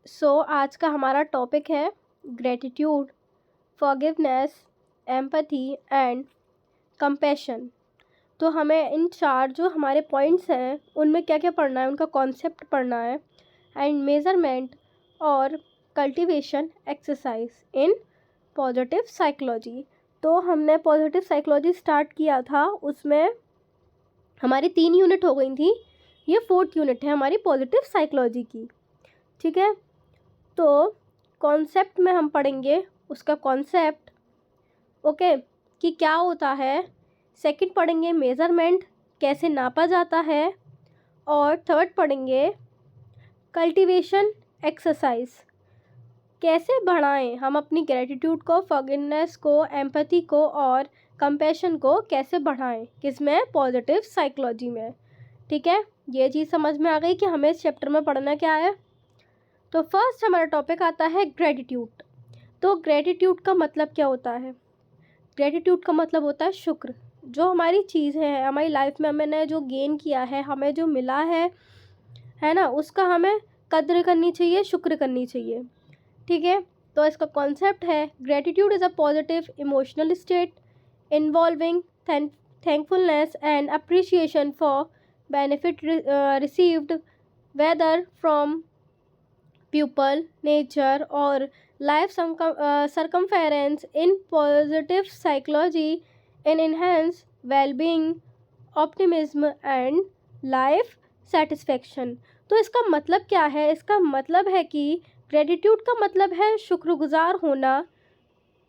आज का हमारा टॉपिक है gratitude, forgiveness, empathy and compassion. तो हमें इन चार जो हमारे पॉइंट्स हैं उनमें क्या क्या पढ़ना है, उनका कॉन्सेप्ट पढ़ना है एंड मेजरमेंट और cultivation exercise in positive psychology. तो हमने पॉजिटिव साइकोलॉजी स्टार्ट किया था, उसमें हमारी 3 यूनिट हो गई थी। ये 4th यूनिट है हमारी पॉजिटिव साइकोलॉजी की। ठीक है, तो कॉन्सेप्ट में हम पढ़ेंगे उसका कॉन्सेप्ट, ओके, कि क्या होता है। सेकंड पढ़ेंगे मेज़रमेंट, कैसे नापा जाता है। और थर्ड पढ़ेंगे कल्टीवेशन एक्सरसाइज, कैसे बढ़ाएं हम अपनी ग्रेटिट्यूड को, फॉरगिवनेस को, एम्पैथी को और कंपैशन को कैसे बढ़ाएं, किसमें, पॉजिटिव साइकोलॉजी में। ठीक है, ये चीज़ समझ में आ गई कि हमें इस चैप्टर में पढ़ना क्या है। तो फर्स्ट हमारा टॉपिक आता है ग्रेटिट्यूड। तो ग्रेटिट्यूड का मतलब क्या होता है? ग्रेटिट्यूड का मतलब होता है शुक्र। जो हमारी चीज़ है, हमारी लाइफ में हमने जो गेन किया है, हमें जो मिला है ना, उसका हमें कद्र करनी चाहिए, शुक्र करनी चाहिए। ठीक है, तो इसका कॉन्सेप्ट है gratitude is a positive emotional state involving thankfulness and appreciation for benefit received, whether from people, nature or life circumference. In positive psychology and enhance well-being, optimism and life satisfaction। तो इसका मतलब क्या है? इसका मतलब है कि ग्रेटिट्यूड का मतलब है शुक्रगुजार होना,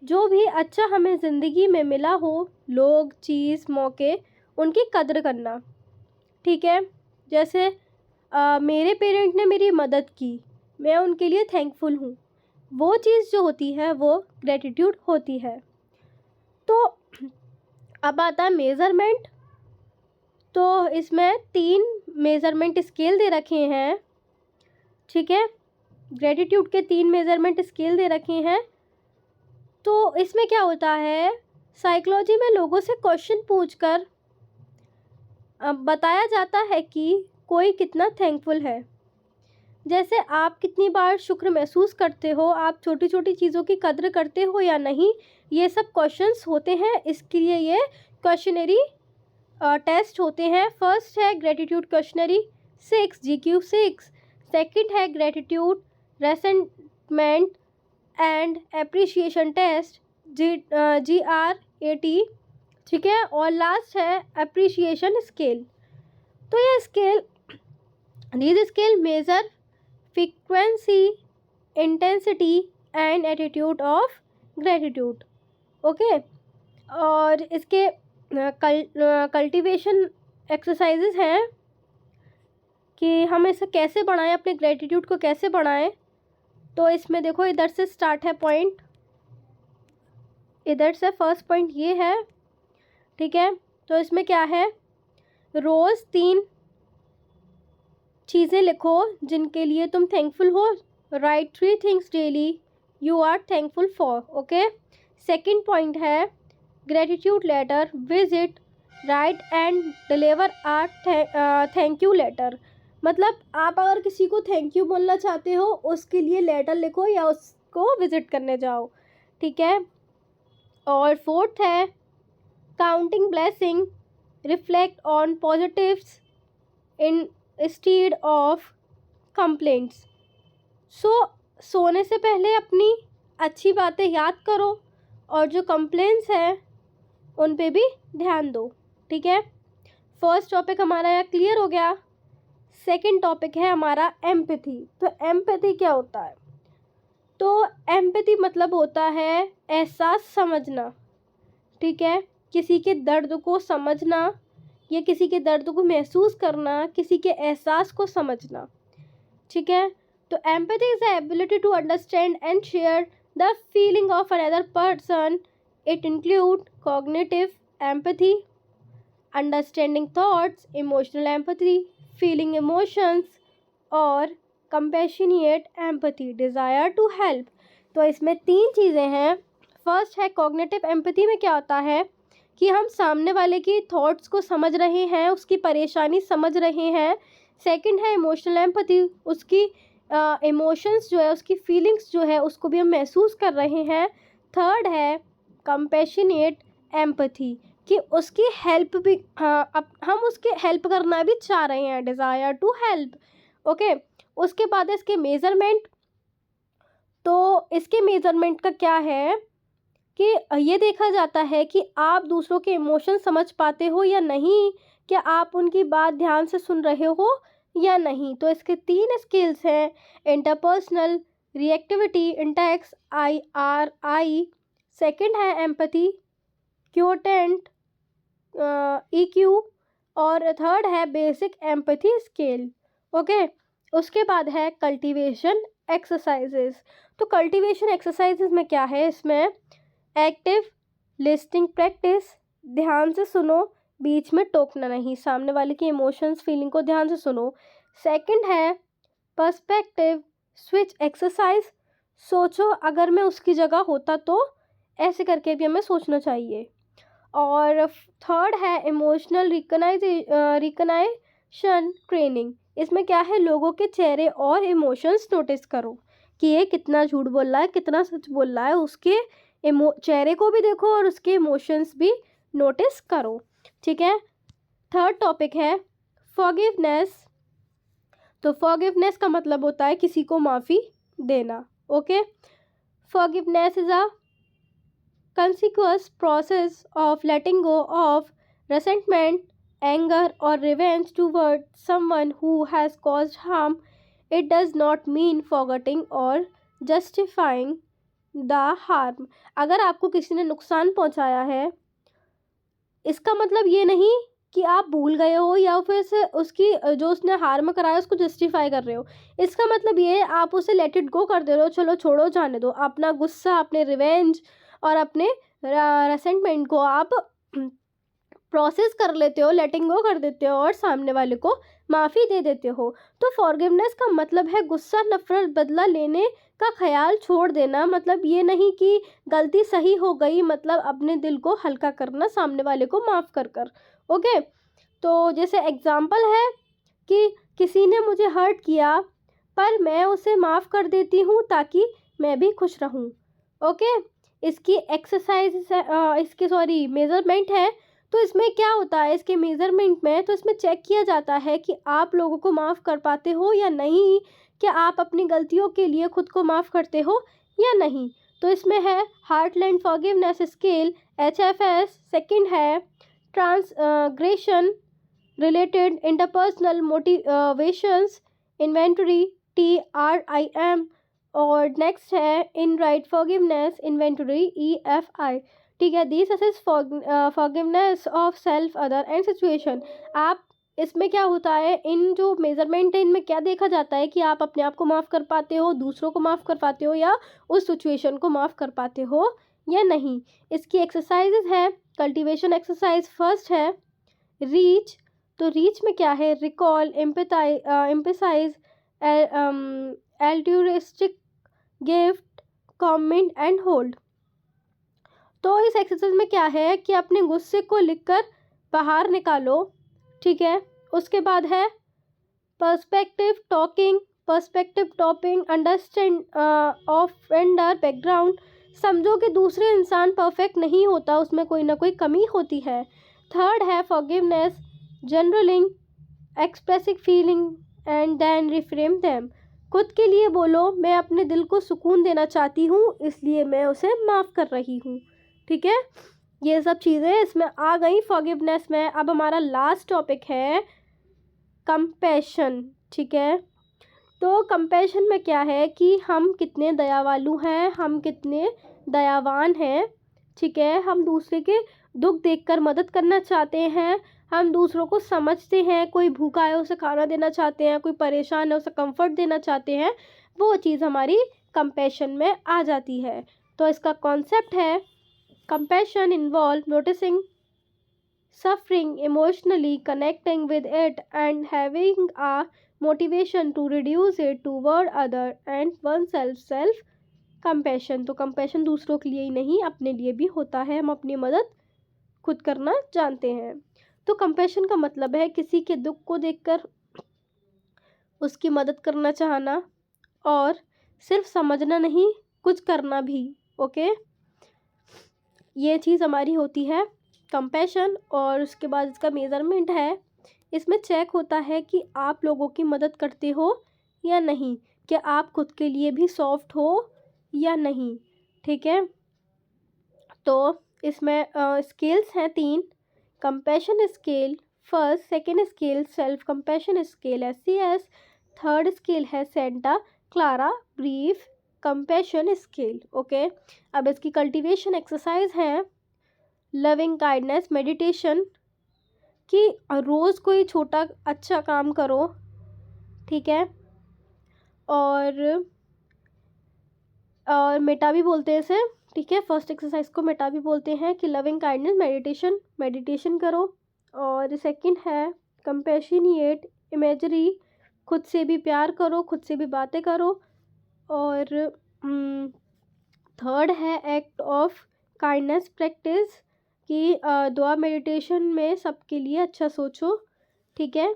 जो भी अच्छा हमें ज़िंदगी में मिला हो, लोग, चीज़, मौके, उनकी कद्र करना। ठीक है, जैसे मेरे पेरेंट ने मेरी मदद की, मैं उनके लिए थैंकफुल हूँ, वो चीज़ जो होती है वो ग्रेटिट्यूड होती है। तो अब आता है मेज़रमेंट। तो इसमें 3 मेज़रमेंट स्केल दे रखे हैं। ठीक है, ग्रेटिट्यूड के 3 मेज़रमेंट स्केल दे रखे हैं। तो इसमें क्या होता है, साइकोलॉजी में लोगों से क्वेश्चन पूछकर बताया जाता है कि कोई कितना थैंकफुल है। जैसे आप कितनी बार शुक्र महसूस करते हो, आप छोटी छोटी चीज़ों की कद्र करते हो या नहीं, ये सब क्वेश्चंस होते हैं। इसके लिए ये क्वेश्चनरी टेस्ट होते हैं। फर्स्ट है ग्रेटिट्यूड क्वेश्चनरी 6 GQ6। सेकंड है gratitude resentment and appreciation test GR80। ठीक है, और लास्ट है एप्रिसिएशन स्केल। तो ये scale, these scale measure frequency, intensity and attitude of gratitude। Okay, और इसके कल्टीवेशन एक्सरसाइजेज हैं कि हम इसे कैसे बढ़ाएं, अपने ग्रेटिट्यूड को कैसे बढ़ाएं। तो इसमें देखो, इधर से स्टार्ट है पॉइंट, इधर से फर्स्ट पॉइंट ये है। ठीक है, तो इसमें क्या है, रोज़ 3 चीज़ें लिखो जिनके लिए तुम थैंकफुल हो। Write 3 things daily you are thankful for. Okay, second point है gratitude letter, visit, write and deliver a thank you letter. मतलब आप अगर किसी को थैंक यू बोलना चाहते हो, उसके लिए लेटर लिखो या उसको विजिट करने जाओ। ठीक है, और फोर्थ है counting blessing, reflect on positives in instead of complaints. सोने से पहले अपनी अच्छी बातें याद करो और जो कंप्लेंट्स हैं उन पे भी ध्यान दो। ठीक है, फर्स्ट टॉपिक हमारा यहाँ क्लियर हो गया। सेकंड टॉपिक है हमारा एम्पैथी। तो एम्पैथी क्या होता है? तो एम्पैथी मतलब होता है एहसास समझना। ठीक है, किसी के दर्द को समझना या किसी के दर्द को महसूस करना, किसी के एहसास को समझना। ठीक है, तो empathy is the ability to understand and share the feeling of another person. It include cognitive empathy, understanding thoughts, emotional empathy, feeling emotions, और compassionate empathy, desire to help. तो इसमें 3 चीज़ें हैं। फर्स्ट है कॉग्निटिव एम्पैथी। में क्या होता है कि हम सामने वाले की थॉट्स को समझ रहे हैं, उसकी परेशानी समझ रहे हैं। सेकंड है इमोशनल एम्पैथी, उसकी इमोशंस जो है, उसकी फीलिंग्स जो है उसको भी हम महसूस कर रहे हैं। थर्ड है कंपैशनेट एम्पैथी, कि उसकी हेल्प भी, अब हम उसके हेल्प करना भी चाह रहे हैं, डिज़ायर टू हेल्प। ओके, उसके बाद है इसके मेज़रमेंट। तो इसके मेज़रमेंट का क्या है कि ये देखा जाता है कि आप दूसरों के इमोशन समझ पाते हो या नहीं, क्या आप उनकी बात ध्यान से सुन रहे हो या नहीं। तो इसके 3 स्किल्स हैं, interpersonal, reactivity, Intex IRI। Second है एम्पैथी, क्योटेंट, EQ। और थर्ड है बेसिक एम्पैथी स्केल। ओके, उसके बाद है कल्टीवेशन एक्सरसाइजेस। तो कल्टीवेशन एक्सरसाइजेस में क्या है, इसमें एक्टिव लिस्टिंग प्रैक्टिस, ध्यान से सुनो, बीच में टोकना नहीं, सामने वाले की इमोशंस फीलिंग को ध्यान से सुनो। सेकंड है पर्सपेक्टिव स्विच एक्सरसाइज, सोचो अगर मैं उसकी जगह होता तो, ऐसे करके भी हमें सोचना चाहिए। और थर्ड है इमोशनल रिकग्नाइशन ट्रेनिंग। इसमें क्या है, लोगों के चेहरे और इमोशंस नोटिस करो कि ये कितना झूठ बोल रहा है, कितना सच बोल रहा है, उसके चेहरे को भी देखो और उसके इमोशंस भी नोटिस करो। ठीक है, थर्ड टॉपिक है फॉरगिवनेस। तो फॉरगिवनेस का मतलब होता है किसी को माफ़ी देना। Okay, forgiveness is a consequous process of letting go of resentment, anger, or revenge toward someone who has caused harm. It does not mean forgetting or justifying the harm. अगर आपको किसी ने नुकसान पहुंचाया है, इसका मतलब ये नहीं कि आप भूल गए हो या फिर से उसकी जो उसने हार्म कराया उसको जस्टिफाई कर रहे हो। इसका मतलब ये है आप उसे लेट इट गो कर दे रहे हो, चलो छोड़ो जाने दो, अपना गुस्सा, अपने रिवेंज और अपने रेसेंटमेंट को आप प्रोसेस कर लेते हो, लेटिंग गो कर देते हो और सामने वाले को माफ़ी दे देते हो। तो फॉरगिवनेस का मतलब है गुस्सा, नफरत, बदला लेने का ख्याल छोड़ देना। मतलब ये नहीं कि गलती सही हो गई, मतलब अपने दिल को हल्का करना, सामने वाले को माफ़ कर कर। ओके, तो जैसे एग्जांपल है कि किसी ने मुझे हर्ट किया पर मैं उसे माफ़ कर देती हूँ ताकि मैं भी खुश रहूँ। ओके, इसकी एक्सरसाइज इसकी सॉरी मेज़रमेंट है। तो इसमें क्या होता है, इसके मेज़रमेंट में तो इसमें चेक किया जाता है कि आप लोगों को माफ़ कर पाते हो या नहीं, क्या आप अपनी गलतियों के लिए खुद को माफ़ करते हो या नहीं। तो इसमें है heartland forgiveness scale HFS। Second है transgression related interpersonal motivations inventory TRIM। और नेक्स्ट है Enright forgiveness inventory EFI। ठीक है, this assess forgiveness of self, other and situation. आप इसमें क्या होता है, इन जो मेजरमेंट है इनमें क्या देखा जाता है कि आप अपने आप को माफ़ कर पाते हो, दूसरों को माफ़ कर पाते हो या उस सिचुएशन को माफ़ कर पाते हो या नहीं। इसकी एक्सरसाइजेज है कल्टीवेशन एक्सरसाइज। फर्स्ट है रीच। तो रीच में क्या है, recall, empathize, altruistic, gift, comment and hold. तो इस एक्सरसाइज में क्या है कि अपने गुस्से को लिखकर बाहर निकालो। ठीक है, उसके बाद है perspective topping, understand offender background. समझो कि दूसरे इंसान परफेक्ट नहीं होता, उसमें कोई ना कोई कमी होती है। थर्ड है forgiveness journaling, expressing feeling and then reframe them. खुद के लिए बोलो, मैं अपने दिल को सुकून देना चाहती हूँ इसलिए मैं उसे माफ़ कर रही हूँ। ठीक है, ये सब चीज़ें इसमें आ गई फॉरगिवनेस में। अब हमारा लास्ट टॉपिक है कंपैशन। ठीक है, तो कंपैशन में क्या है कि हम कितने दयावालु हैं, हम कितने दयावान हैं। ठीक है, हम दूसरे के दुख देखकर मदद करना चाहते हैं, हम दूसरों को समझते हैं, कोई भूखा है उसे खाना देना चाहते हैं, कोई परेशान है उसे कंफर्ट देना चाहते हैं, वो चीज़ हमारी कंपैशन में आ जाती है। तो इसका कॉन्सेप्ट है compassion involves noticing suffering, emotionally connecting with it, and having a motivation to reduce it toward other and oneself. Self compassion, तो compassion दूसरों के लिए ही नहीं अपने लिए भी होता है, हम अपनी मदद खुद करना जानते हैं। तो compassion का मतलब है किसी के दुख को देखकर उसकी मदद करना चाहना, और सिर्फ समझना नहीं, कुछ करना भी। ओके, ये चीज़ हमारी होती है कंपैशन। और उसके बाद इसका मेज़रमेंट है, इसमें चेक होता है कि आप लोगों की मदद करते हो या नहीं, कि आप खुद के लिए भी सॉफ्ट हो या नहीं। ठीक है, तो इसमें स्केल्स हैं 3। Compassion scale first, second scale self compassion scale SCS, third scale है Santa Clara brief compassion scale. Okay, अब इसकी कल्टीवेशन एक्सरसाइज है लविंग काइंडनेस मेडिटेशन, कि रोज़ कोई छोटा अच्छा काम करो। ठीक है, और मेटा भी बोलते हैं इसे। ठीक है, फर्स्ट एक्सरसाइज को मेटा भी बोलते हैं, कि लविंग काइंडनेस मेडिटेशन करो। और सेकंड है कंपैशनिएट इमेजरी, खुद से भी प्यार करो, खुद से भी बातें करो। और थर्ड है एक्ट ऑफ काइंडनेस प्रैक्टिस, कि दुआ मेडिटेशन में सबके लिए अच्छा सोचो। ठीक है,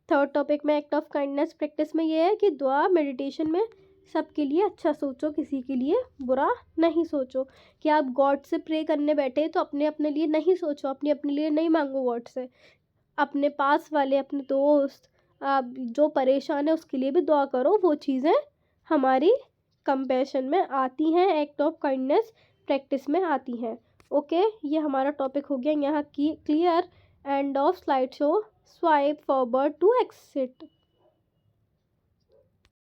थर्ड टॉपिक में एक्ट ऑफ काइंडनेस प्रैक्टिस में ये है कि दुआ मेडिटेशन में सबके लिए अच्छा सोचो, किसी के लिए बुरा नहीं सोचो। कि आप गॉड से प्रे करने बैठे तो अपने लिए नहीं सोचो, अपने लिए नहीं मांगो गॉड से, अपने पास वाले, अपने दोस्त, आप जो परेशान है उसके लिए भी दुआ करो। वो चीज़ें हमारी कंपैशन में आती हैं, एक्ट ऑफ काइंडनेस प्रैक्टिस में आती हैं। ओके, ये हमारा टॉपिक हो गया यहाँ की clear. End of slideshow, swipe forward to exit.